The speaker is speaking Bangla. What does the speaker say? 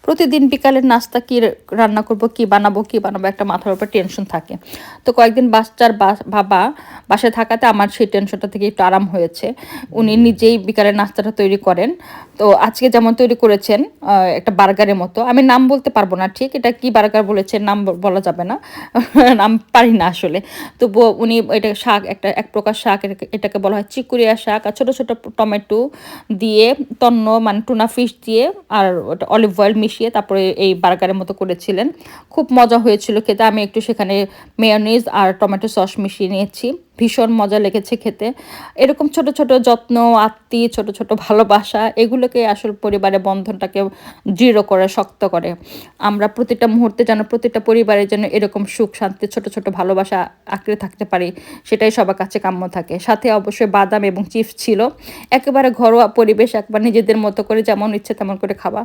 প্রতিদিন বিকালের নাস্তা কি রান্না করব, কি বানাবো একটা মাথার উপর টেনশন থাকে। তো কয়েকদিন বাচ্চার বাবা বাসায় থাকাতে আমার সেই টেনশনটা থেকে একটু আরাম হয়েছে। উনি নিজেই বিকালের নাস্তাটা তৈরি করেন। তো আজকে যেমন তৈরি করেছেন একটা বার্গারের মতো। আমি নাম বলতে পারব না ঠিক। এটা কি বার্গার বলেছেন নাম বলা যাবে না। নাম পারি না আসলে। তবুও উনি এটা শাক এক প্রকার শাক এটাকে বলা হয় চিকুরিয়া শাক আর ছোট, ছোট টমেটো দিয়ে মানে টুনা ফিশ দিয়ে আর ওটা অলিভ অয়েল মিশিয়ে তারপরে এই বার্গারের মতো করেছিলেন। খুব মজা হয়েছিল খেতে। আমি একটু সেখানে মেয়োনিজ আর টমেটো সস মিশিয়ে নিয়েছি। ভীষণ মজা লেগেছে খেতে। এরকম ছোট, ছোট যত্ন, আত্তি, ছোট, ছোট ভালোবাসা এগুলোকে আসল পরিবারের বন্ধনটাকে দৃঢ় করে, শক্ত করে। আমরা প্রতিটা মুহূর্তে যেন প্রতিটা পরিবারের জন্য এরকম সুখ শান্তি ছোট, ছোট ভালোবাসা আঁকড়ে থাকতে পারি সেটাই সবার কাছে কাম্য থাকে। সাথে অবশ্যই বাদাম এবং চিপস ছিল। একেবারে ঘরোয়া পরিবেশ একবার নিজেদের মতো করে যেমন ইচ্ছে তেমন করে খাওয়া।